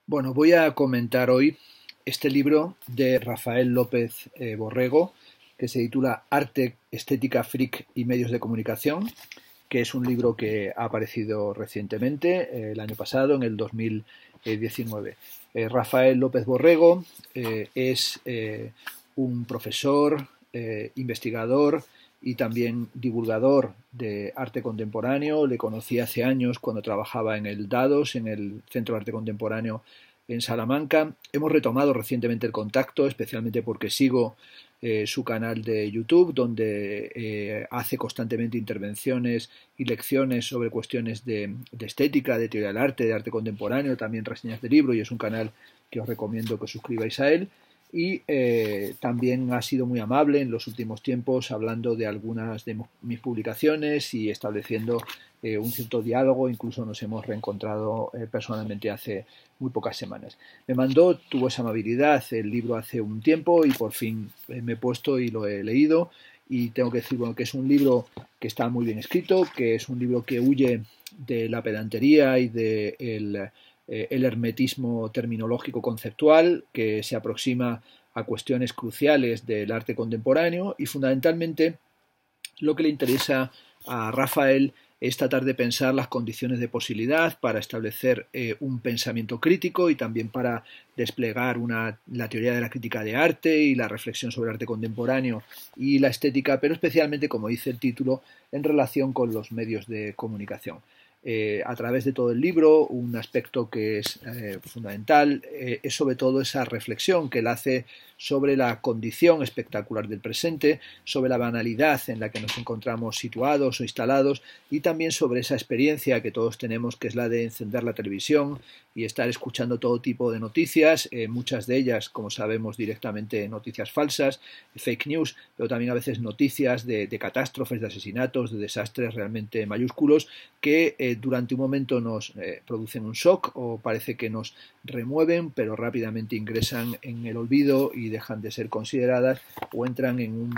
Bueno, voy a comentar hoy este libro de Rafael López Borrego, que se titula Arte, Estética, Freak y Medios de Comunicación, que es un libro que ha aparecido recientemente, el año pasado, en el 2019. Rafael López Borrego es un profesor, investigador y también divulgador de arte contemporáneo. Le conocí hace años cuando trabajaba en el DADOS, en el Centro de Arte Contemporáneo en Salamanca. Hemos retomado recientemente el contacto, especialmente porque sigo su canal de YouTube, donde hace constantemente intervenciones y lecciones sobre cuestiones de estética, de teoría del arte, de arte contemporáneo, también reseñas de libro, y es un canal que os recomiendo que os suscribáis a él. Y también ha sido muy amable en los últimos tiempos hablando de algunas de mis publicaciones y estableciendo un cierto diálogo. Incluso nos hemos reencontrado personalmente hace muy pocas semanas. Tuvo esa amabilidad el libro hace un tiempo y por fin me he puesto y lo he leído. Y tengo que decir, bueno, que es un libro que está muy bien escrito, que es un libro que huye de la pedantería y de el hermetismo terminológico conceptual, que se aproxima a cuestiones cruciales del arte contemporáneo, y fundamentalmente lo que le interesa a Rafael es tratar de pensar las condiciones de posibilidad para establecer un pensamiento crítico y también para desplegar la teoría de la crítica de arte y la reflexión sobre el arte contemporáneo y la estética, pero especialmente, como dice el título, en relación con los medios de comunicación. A través de todo el libro, un aspecto que es fundamental es sobre todo esa reflexión que él hace sobre la condición espectacular del presente, sobre la banalidad en la que nos encontramos situados o instalados, y también sobre esa experiencia que todos tenemos, que es la de encender la televisión y estar escuchando todo tipo de noticias, muchas de ellas, como sabemos, directamente noticias falsas, fake news, pero también a veces noticias de catástrofes, de asesinatos, de desastres realmente mayúsculos, que durante un momento nos producen un shock o parece que nos remueven, pero rápidamente ingresan en el olvido y dejan de ser consideradas o entran en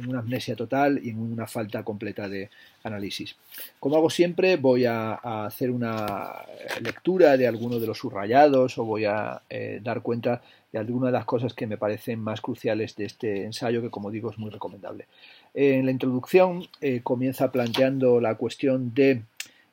una amnesia total y en una falta completa de análisis. Como hago siempre, voy a hacer una lectura de alguno de los subrayados o voy a dar cuenta de algunas de las cosas que me parecen más cruciales de este ensayo, que, como digo, es muy recomendable. En la introducción comienza planteando la cuestión de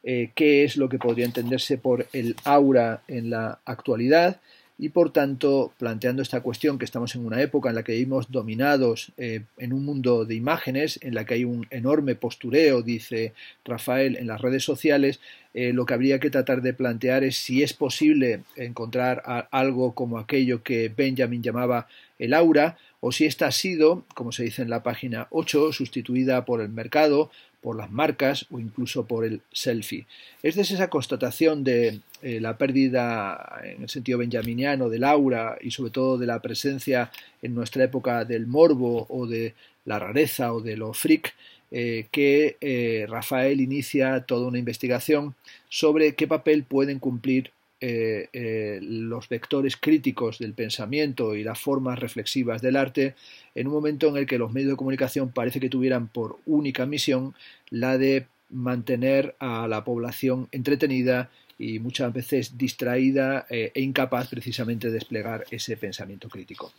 qué es lo que podría entenderse por el aura en la actualidad, y por tanto planteando esta cuestión, que estamos en una época en la que vivimos dominados en un mundo de imágenes, en la que hay un enorme postureo, dice Rafael, en las redes sociales. Lo que habría que tratar de plantear es si es posible encontrar algo como aquello que Benjamin llamaba el aura, o si esta ha sido, como se dice en la página 8, sustituida por el mercado, por las marcas o incluso por el selfie. Es desde esa constatación de la pérdida, en el sentido benjaminiano, del aura y sobre todo de la presencia en nuestra época del morbo o de la rareza o de lo freak, que Rafael inicia toda una investigación sobre qué papel pueden cumplir los vectores críticos del pensamiento y las formas reflexivas del arte en un momento en el que los medios de comunicación parece que tuvieran por única misión la de mantener a la población entretenida y muchas veces distraída e incapaz precisamente de desplegar ese pensamiento crítico.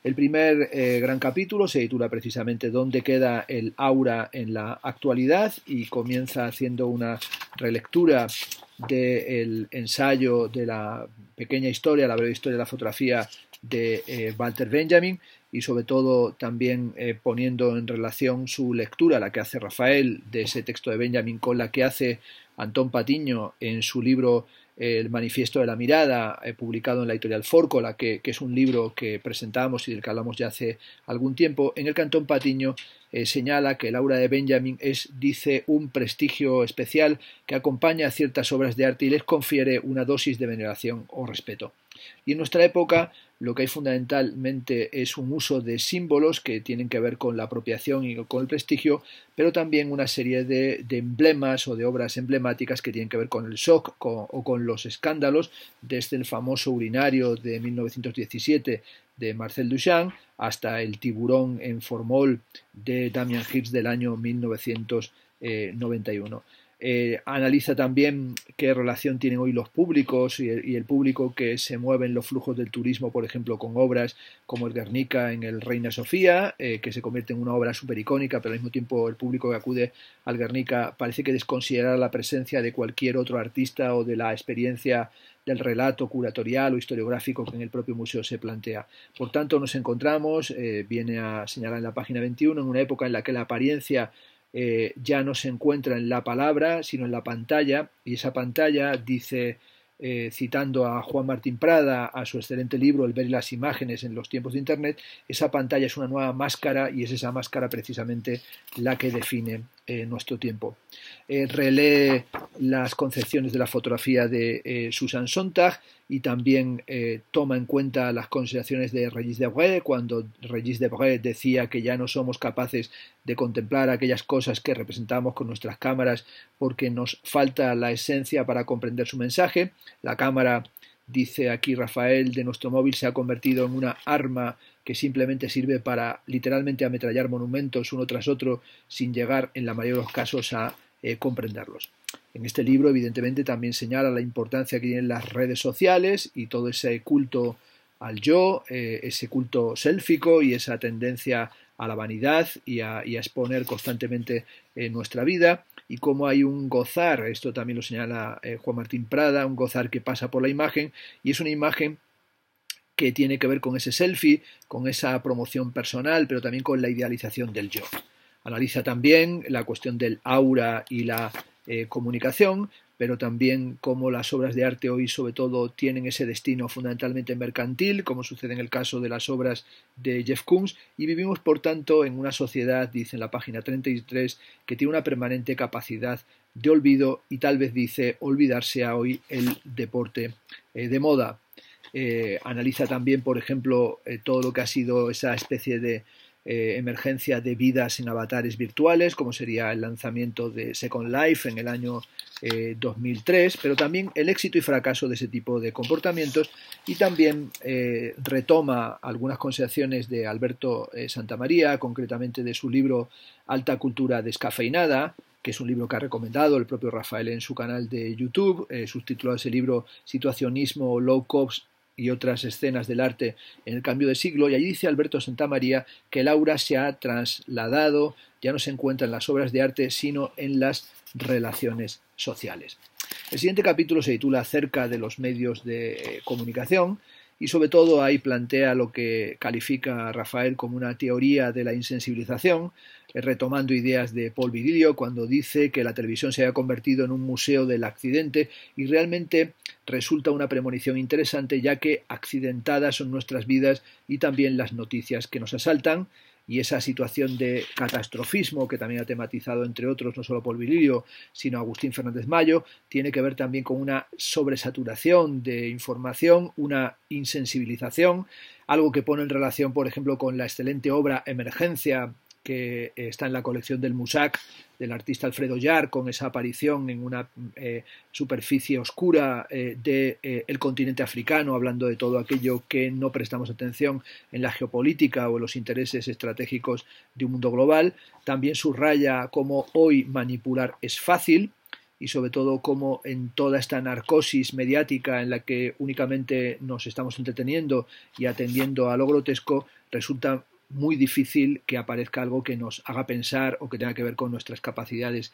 El primer gran capítulo se titula precisamente ¿Dónde queda el aura en la actualidad? Y comienza haciendo una relectura del ensayo de la pequeña historia, la breve historia de la fotografía de Walter Benjamin, y sobre todo también poniendo en relación su lectura, la que hace Rafael de ese texto de Benjamin, con la que hace Antón Patiño en su libro El Manifiesto de la Mirada, publicado en la editorial Fórcola, que es un libro que presentamos y del que hablamos ya hace algún tiempo, en el que Antón Patiño señala que el aura de Benjamin es, dice, un prestigio especial que acompaña a ciertas obras de arte y les confiere una dosis de veneración o respeto. Y en nuestra época lo que hay fundamentalmente es un uso de símbolos que tienen que ver con la apropiación y con el prestigio, pero también una serie de emblemas o de obras emblemáticas que tienen que ver con el shock o con los escándalos, desde el famoso urinario de 1917 de Marcel Duchamp hasta el tiburón en formol de Damien Hirst del año 1991. Analiza también qué relación tienen hoy los públicos y el público que se mueve en los flujos del turismo, por ejemplo, con obras como el Guernica en el Reina Sofía, que se convierte en una obra súper icónica, pero al mismo tiempo el público que acude al Guernica parece que desconsidera la presencia de cualquier otro artista o de la experiencia del relato curatorial o historiográfico que en el propio museo se plantea. Por tanto, nos encontramos, viene a señalar en la página 21, en una época en la que la apariencia ya no se encuentra en la palabra, sino en la pantalla, y esa pantalla, dice, citando a Juan Martín Prada, a su excelente libro El ver las imágenes en los tiempos de Internet, esa pantalla es una nueva máscara y es esa máscara precisamente la que define nuestro tiempo. Relee las concepciones de la fotografía de Susan Sontag y también toma en cuenta las consideraciones de Regis Debray, cuando Regis Debray decía que ya no somos capaces de contemplar aquellas cosas que representamos con nuestras cámaras porque nos falta la esencia para comprender su mensaje. La cámara, dice aquí Rafael, de nuestro móvil se ha convertido en una arma que simplemente sirve para literalmente ametrallar monumentos uno tras otro sin llegar en la mayoría de los casos a comprenderlos. En este libro, evidentemente, también señala la importancia que tienen las redes sociales y todo ese culto al yo, ese culto sélfico y esa tendencia a la vanidad y a exponer constantemente nuestra vida, y cómo hay un gozar, esto también lo señala Juan Martín Prada, un gozar que pasa por la imagen, y es una imagen que tiene que ver con ese selfie, con esa promoción personal, pero también con la idealización del yo. Analiza también la cuestión del aura y la comunicación, pero también cómo las obras de arte hoy sobre todo tienen ese destino fundamentalmente mercantil, como sucede en el caso de las obras de Jeff Koons, y vivimos por tanto en una sociedad, dice en la página 33, que tiene una permanente capacidad de olvido y tal vez, dice, olvidarse a hoy el deporte de moda. Analiza también, por ejemplo, todo lo que ha sido esa especie de emergencia de vidas en avatares virtuales, como sería el lanzamiento de Second Life en el año 2003, pero también el éxito y fracaso de ese tipo de comportamientos, y también retoma algunas consideraciones de Alberto Santamaría, concretamente de su libro Alta Cultura Descafeinada, que es un libro que ha recomendado el propio Rafael en su canal de YouTube, subtitulado ese libro Situacionismo, Low Cost y otras escenas del arte en el cambio de siglo, y allí dice Alberto Santamaría que el aura se ha trasladado, ya no se encuentra en las obras de arte, sino en las relaciones sociales. El siguiente capítulo se titula Acerca de los medios de comunicación, y sobre todo ahí plantea lo que califica Rafael como una teoría de la insensibilización, retomando ideas de Paul Virilio cuando dice que la televisión se haya convertido en un museo del accidente, y realmente resulta una premonición interesante, ya que accidentadas son nuestras vidas y también las noticias que nos asaltan, y esa situación de catastrofismo que también ha tematizado, entre otros, no solo Paul Virilio, sino Agustín Fernández Mayo, tiene que ver también con una sobresaturación de información, una insensibilización, algo que pone en relación, por ejemplo, con la excelente obra Emergencia, que está en la colección del Musac, del artista Alfredo Yar, con esa aparición en una superficie oscura del continente africano, hablando de todo aquello que no prestamos atención en la geopolítica o en los intereses estratégicos de un mundo global. También subraya cómo hoy manipular es fácil, y sobre todo cómo en toda esta narcosis mediática en la que únicamente nos estamos entreteniendo y atendiendo a lo grotesco, resulta muy difícil que aparezca algo que nos haga pensar o que tenga que ver con nuestras capacidades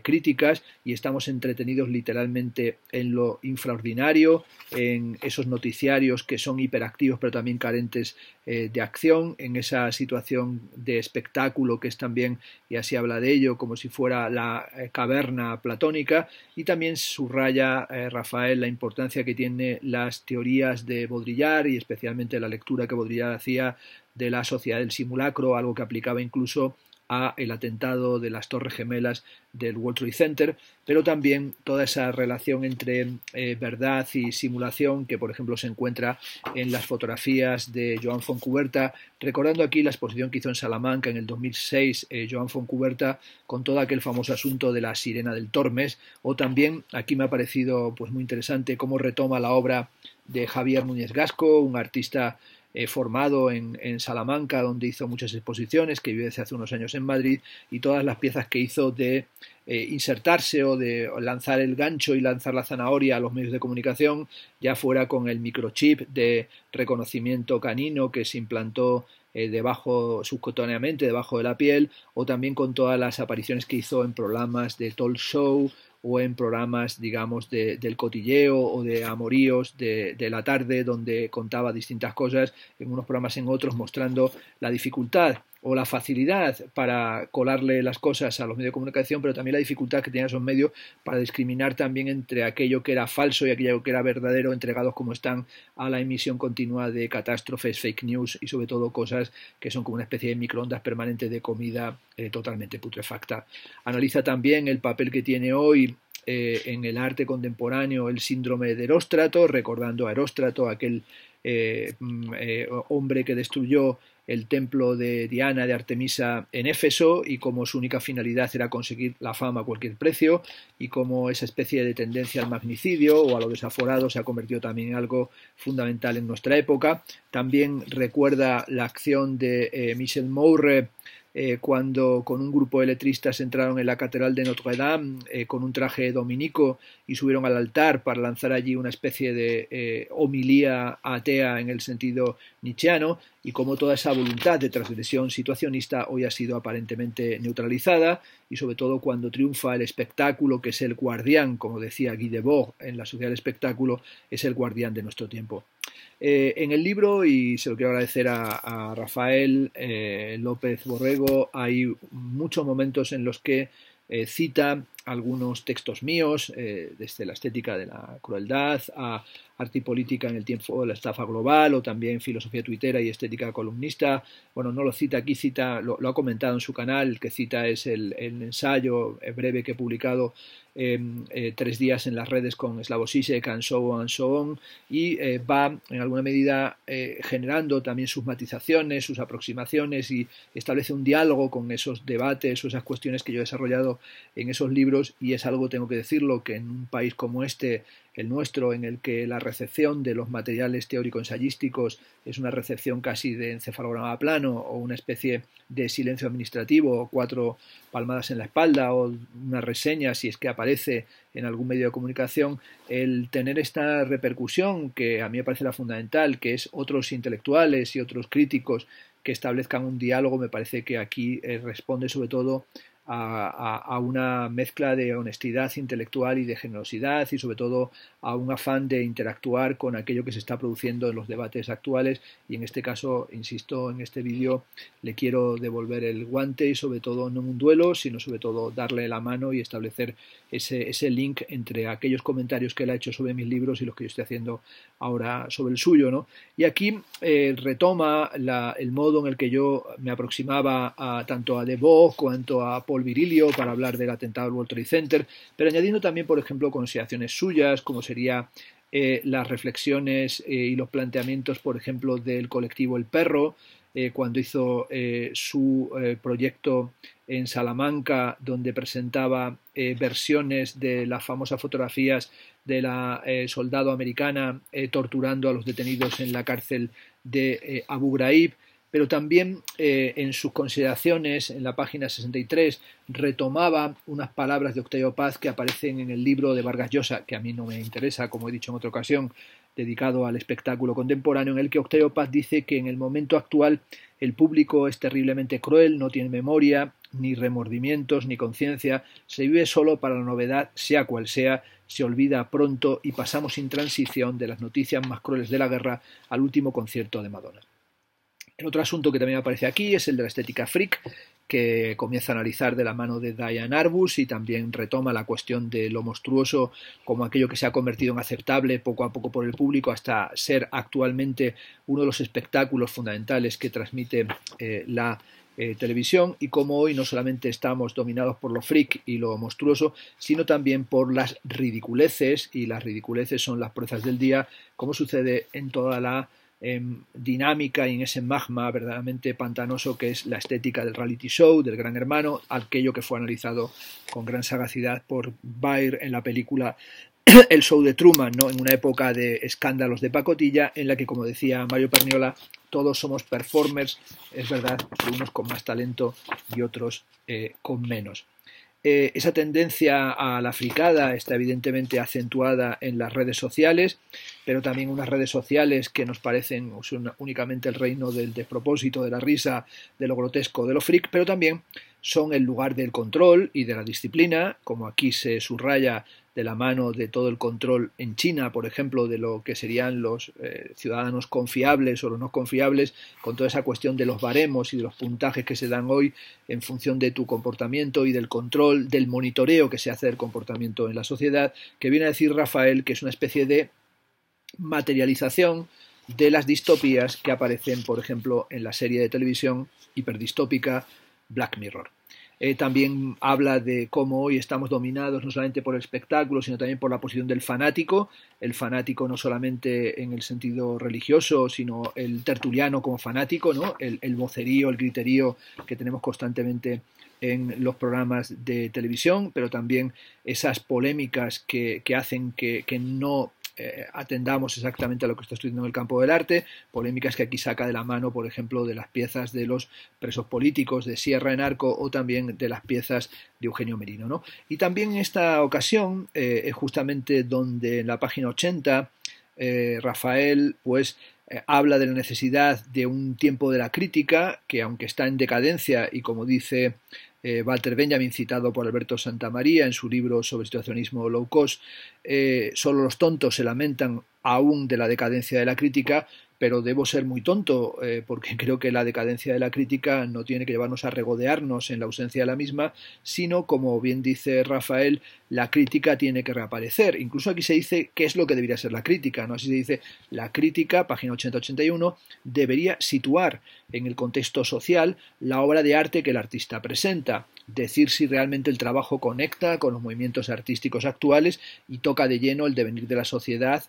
críticas, y estamos entretenidos literalmente en lo infraordinario, en esos noticiarios que son hiperactivos pero también carentes de acción, en esa situación de espectáculo que es también, y así habla de ello, como si fuera la caverna platónica. Y también subraya Rafael la importancia que tiene las teorías de Baudrillard y especialmente la lectura que Baudrillard hacía de la sociedad del simulacro, algo que aplicaba incluso a el atentado de las Torres Gemelas del World Trade Center, pero también toda esa relación entre verdad y simulación que, por ejemplo, se encuentra en las fotografías de Joan Fontcuberta, recordando aquí la exposición que hizo en Salamanca en el 2006 Joan Fontcuberta con todo aquel famoso asunto de la sirena del Tormes, o también aquí me ha parecido pues muy interesante cómo retoma la obra de Javier Núñez Gasco, un artista formado en Salamanca, donde hizo muchas exposiciones, que vive desde hace unos años en Madrid, y todas las piezas que hizo de insertarse o de lanzar el gancho y lanzar la zanahoria a los medios de comunicación, ya fuera con el microchip de reconocimiento canino que se implantó subcutáneamente debajo de la piel, o también con todas las apariciones que hizo en programas de talk show o en programas, digamos, del cotilleo o de amoríos de la tarde, donde contaba distintas cosas en unos programas, en otros, mostrando la dificultad o la facilidad para colarle las cosas a los medios de comunicación, pero también la dificultad que tenían esos medios para discriminar también entre aquello que era falso y aquello que era verdadero, entregados como están a la emisión continua de catástrofes, fake news y sobre todo cosas que son como una especie de microondas permanente de comida totalmente putrefacta. Analiza también el papel que tiene hoy en el arte contemporáneo el síndrome de Eróstrato, recordando a Eróstrato, aquel hombre que destruyó el templo de Diana, de Artemisa en Éfeso, y como su única finalidad era conseguir la fama a cualquier precio, y como esa especie de tendencia al magnicidio o a lo desaforado se ha convertido también en algo fundamental en nuestra época. También recuerda la acción de Michel Moure cuando con un grupo de letristas entraron en la Catedral de Notre Dame con un traje dominico y subieron al altar para lanzar allí una especie de homilía atea en el sentido nietzscheano, y como toda esa voluntad de transgresión situacionista hoy ha sido aparentemente neutralizada, y sobre todo cuando triunfa el espectáculo, que es el guardián, como decía Guy Debord en La sociedad del espectáculo, es el guardián de nuestro tiempo. En el libro, y se lo quiero agradecer a Rafael López Borrego, hay muchos momentos en los que cita algunos textos míos, desde la estética de la crueldad a arte y política en el tiempo de la estafa global, o también filosofía tuitera y estética columnista. Bueno, no lo cita aquí, lo ha comentado en su canal. El que cita es el ensayo breve que he publicado 3 días en las redes con Slavoj Žižek and so on, y va en alguna medida generando también sus matizaciones, sus aproximaciones, y establece un diálogo con esos debates o esas cuestiones que yo he desarrollado en esos libros, y es algo, tengo que decirlo, que en un país como este, el nuestro, en el que la recepción de los materiales teórico-ensayísticos es una recepción casi de encefalograma plano, o una especie de silencio administrativo, o 4 palmadas en la espalda, o una reseña si es que aparece en algún medio de comunicación, el tener esta repercusión, que a mí me parece la fundamental, que es otros intelectuales y otros críticos que establezcan un diálogo, me parece que aquí responde sobre todo a una mezcla de honestidad intelectual y de generosidad, y sobre todo a un afán de interactuar con aquello que se está produciendo en los debates actuales. Y en este caso, insisto, en este vídeo le quiero devolver el guante, y sobre todo no en un duelo, sino sobre todo darle la mano y establecer ese link entre aquellos comentarios que él ha hecho sobre mis libros y los que yo estoy haciendo ahora sobre el suyo, ¿no? Y aquí retoma el modo en el que yo me aproximaba tanto a Debord cuanto a Paul Virilio para hablar del atentado al World Trade Center, pero añadiendo también, por ejemplo, consideraciones suyas, como sería las reflexiones y los planteamientos, por ejemplo, del colectivo El Perro, cuando hizo su proyecto en Salamanca, donde presentaba versiones de las famosas fotografías de la soldado americana torturando a los detenidos en la cárcel de Abu Ghraib. Pero también en sus consideraciones, en la página 63, retomaba unas palabras de Octavio Paz que aparecen en el libro de Vargas Llosa, que a mí no me interesa, como he dicho en otra ocasión, dedicado al espectáculo contemporáneo, en el que Octavio Paz dice que en el momento actual el público es terriblemente cruel, no tiene memoria, ni remordimientos, ni conciencia, se vive solo para la novedad, sea cual sea, se olvida pronto, y pasamos sin transición de las noticias más crueles de la guerra al último concierto de Madonna. El otro asunto que también aparece aquí es el de la estética freak, que comienza a analizar de la mano de Diane Arbus, y también retoma la cuestión de lo monstruoso como aquello que se ha convertido en aceptable poco a poco por el público, hasta ser actualmente uno de los espectáculos fundamentales que transmite la televisión, y como hoy no solamente estamos dominados por lo freak y lo monstruoso, sino también por las ridiculeces, y las ridiculeces son las proezas del día, como sucede en toda la dinámica y en ese magma verdaderamente pantanoso que es la estética del reality show, del Gran Hermano, aquello que fue analizado con gran sagacidad por Baer en la película el show de Truman, ¿no? En una época de escándalos de pacotilla en la que, como decía Mario Perniola, todos somos performers, es verdad, unos con más talento y otros con menos. Esa tendencia a la fricada está evidentemente acentuada en las redes sociales, pero también unas redes sociales que nos parecen únicamente el reino del despropósito, de la risa, de lo grotesco, de lo freak, pero también son el lugar del control y de la disciplina, como aquí se subraya de la mano de todo el control en China, por ejemplo, de lo que serían los ciudadanos confiables o los no confiables, con toda esa cuestión de los baremos y de los puntajes que se dan hoy en función de tu comportamiento y del control, del monitoreo que se hace del comportamiento en la sociedad, que viene a decir Rafael que es una especie de materialización de las distopías que aparecen, por ejemplo, en la serie de televisión hiperdistópica Black Mirror. También habla de cómo hoy estamos dominados no solamente por el espectáculo, sino también por la posición del fanático. El fanático no solamente en el sentido religioso, sino el tertuliano como fanático, ¿no? El vocerío, el griterío que tenemos constantemente en los programas de televisión, pero también esas polémicas que hacen que no atendamos exactamente a lo que está estudiando en el campo del arte, polémicas que aquí saca de la mano, por ejemplo, de las piezas de los presos políticos de Sierra en Arco o también de las piezas de Eugenio Merino, ¿no? Y también en esta ocasión es justamente donde en la página 80 Rafael pues habla de la necesidad de un tiempo de la crítica que, aunque está en decadencia y como dice Walter Benjamin, citado por Alberto Santamaría en su libro sobre situacionismo low cost, solo los tontos se lamentan aún de la decadencia de la crítica, pero debo ser muy tonto porque creo que la decadencia de la crítica no tiene que llevarnos a regodearnos en la ausencia de la misma, sino, como bien dice Rafael, la crítica tiene que reaparecer. Incluso aquí se dice qué es lo que debería ser la crítica, ¿no? Así se dice, la crítica, página 80-81, debería situar en el contexto social la obra de arte que el artista presenta, decir si realmente el trabajo conecta con los movimientos artísticos actuales y toca de lleno el devenir de la sociedad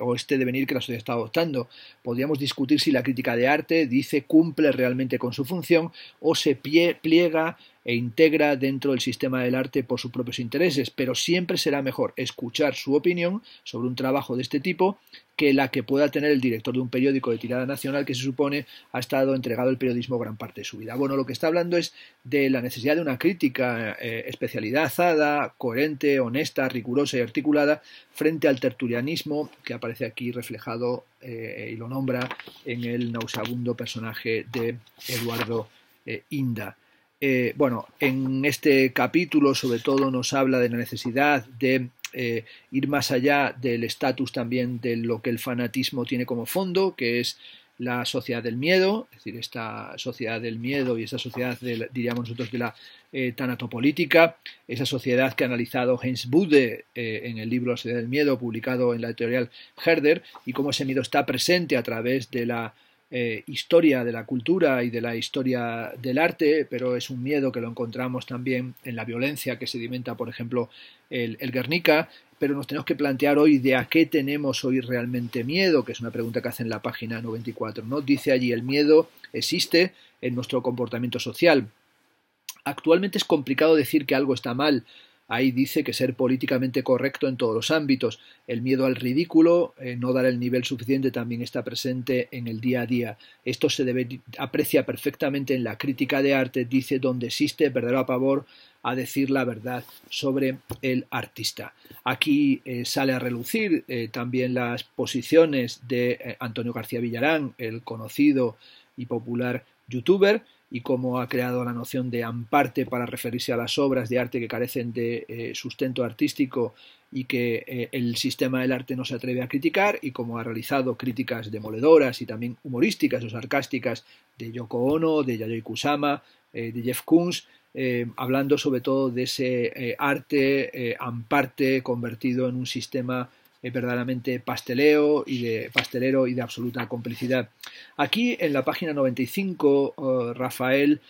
o este devenir que la sociedad está adoptando. Podríamos discutir si la crítica de arte cumple realmente con su función o se pliega e integra dentro del sistema del arte por sus propios intereses, pero siempre será mejor escuchar su opinión sobre un trabajo de este tipo que la que pueda tener el director de un periódico de tirada nacional que se supone ha estado entregado al periodismo gran parte de su vida. Bueno, lo que está hablando es de la necesidad de una crítica especializada, coherente, honesta, rigurosa y articulada frente al tertulianismo que aparece aquí reflejado y lo nombra en el nauseabundo personaje de Eduardo Inda. Bueno, en este capítulo sobre todo nos habla de la necesidad de ir más allá del estatus también de lo que el fanatismo tiene como fondo, que es la sociedad del miedo, es decir, esta sociedad del miedo y esa sociedad, diríamos nosotros, de la tanatopolítica, esa sociedad que ha analizado Heinz Bude en el libro La sociedad del miedo, publicado en la editorial Herder, y cómo ese miedo está presente a través de la historia de la cultura y de la historia del arte, pero es un miedo que lo encontramos también en la violencia que sedimenta, por ejemplo, el Guernica, pero nos tenemos que plantear hoy de a qué tenemos hoy realmente miedo, que es una pregunta que hace en la página 94, ¿no? Dice allí, el miedo existe en nuestro comportamiento social. Actualmente es complicado decir que algo está mal. Ahí dice que ser políticamente correcto en todos los ámbitos. El miedo al ridículo, no dar el nivel suficiente, también está presente en el día a día. Esto se aprecia perfectamente en la crítica de arte, dice, donde existe verdadero pavor a decir la verdad sobre el artista. Aquí sale a relucir también las posiciones de Antonio García Villarán, el conocido y popular youtuber, y cómo ha creado la noción de amparte para referirse a las obras de arte que carecen de sustento artístico y que el sistema del arte no se atreve a criticar, y cómo ha realizado críticas demoledoras y también humorísticas o sarcásticas de Yoko Ono, de Yayoi Kusama, de Jeff Koons, hablando sobre todo de ese arte amparte convertido en un sistema verdaderamente pastelero y de absoluta complicidad. Aquí en la página 95 Rafael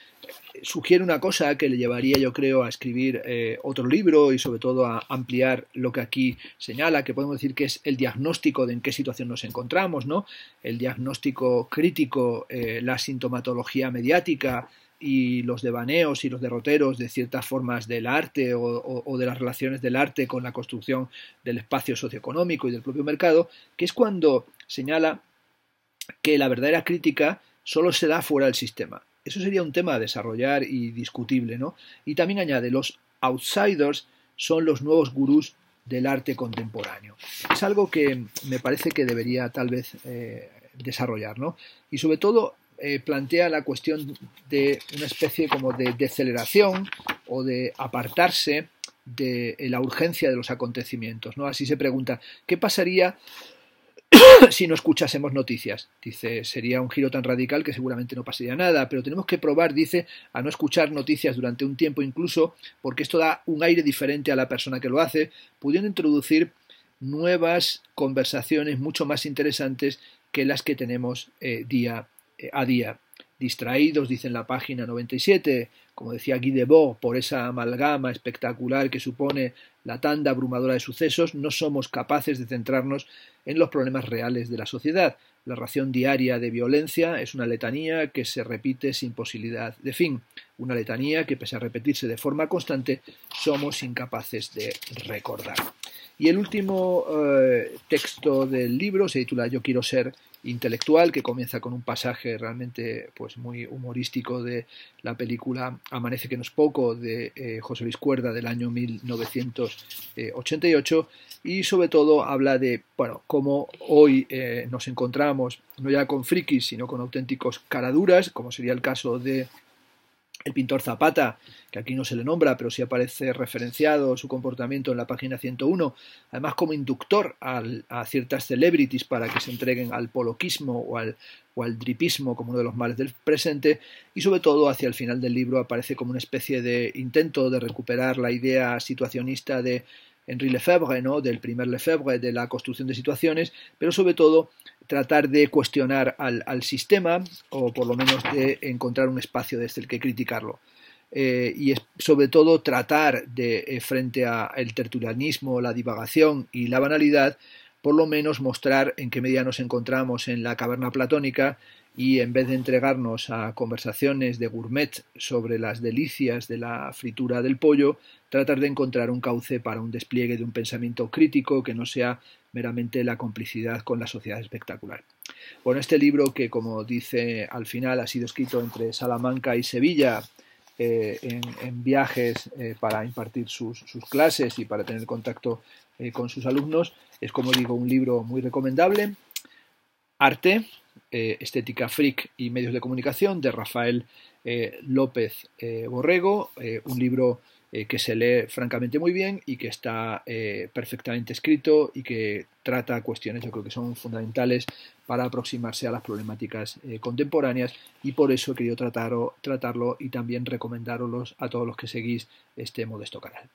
sugiere una cosa que le llevaría, yo creo, a escribir otro libro y sobre todo a ampliar lo que aquí señala, que podemos decir que es el diagnóstico de en qué situación nos encontramos, ¿no? El diagnóstico crítico, la sintomatología mediática, y los devaneos y los derroteros de ciertas formas del arte o de las relaciones del arte con la construcción del espacio socioeconómico y del propio mercado, que es cuando señala que la verdadera crítica solo se da fuera del sistema. Eso sería un tema a desarrollar y discutible, ¿no? Y también añade, los outsiders son los nuevos gurús del arte contemporáneo. Es algo que me parece que debería tal vez desarrollar, ¿no? Y sobre todo plantea la cuestión de una especie como de deceleración o de apartarse de la urgencia de los acontecimientos, ¿no? Así se pregunta, ¿qué pasaría si no escuchásemos noticias? Dice, sería un giro tan radical que seguramente no pasaría nada, pero tenemos que probar, dice, a no escuchar noticias durante un tiempo incluso, porque esto da un aire diferente a la persona que lo hace, pudiendo introducir nuevas conversaciones mucho más interesantes que las que tenemos día a día. Distraídos, dice en la página 97, como decía Guy Debord, por esa amalgama espectacular que supone la tanda abrumadora de sucesos, no somos capaces de centrarnos en los problemas reales de la sociedad. La ración diaria de violencia es una letanía que se repite sin posibilidad de fin, una letanía que, pese a repetirse de forma constante, somos incapaces de recordar. Y el último texto del libro se titula Yo quiero ser intelectual, que comienza con un pasaje realmente pues muy humorístico de la película Amanece que no es poco de José Luis Cuerda del año 1988, y sobre todo habla de cómo hoy nos encontramos no ya con frikis sino con auténticos caraduras, como sería el caso de el pintor Zapata, que aquí no se le nombra, pero sí aparece referenciado su comportamiento en la página 101, además como inductor a ciertas celebrities para que se entreguen al poloquismo o al dripismo como uno de los males del presente, y sobre todo hacia el final del libro aparece como una especie de intento de recuperar la idea situacionista de Henri Lefebvre, ¿no? Del primer Lefebvre, de la construcción de situaciones, pero sobre todo tratar de cuestionar al sistema, o por lo menos de encontrar un espacio desde el que criticarlo. Y sobre todo tratar de, frente al tertulianismo, la divagación y la banalidad, por lo menos mostrar en qué medida nos encontramos en la caverna platónica, y en vez de entregarnos a conversaciones de gourmet sobre las delicias de la fritura del pollo, tratar de encontrar un cauce para un despliegue de un pensamiento crítico que no sea meramente la complicidad con la sociedad espectacular. Bueno, este libro, que como dice al final ha sido escrito entre Salamanca y Sevilla, en viajes para impartir sus clases y para tener contacto con sus alumnos, es, como digo, un libro muy recomendable. Arte, estética freak y medios de comunicación, de Rafael López Borrego, un libro que se lee francamente muy bien y que está perfectamente escrito y que trata cuestiones, yo creo que son fundamentales para aproximarse a las problemáticas contemporáneas, y por eso he querido tratarlo y también recomendároslos a todos los que seguís este modesto canal.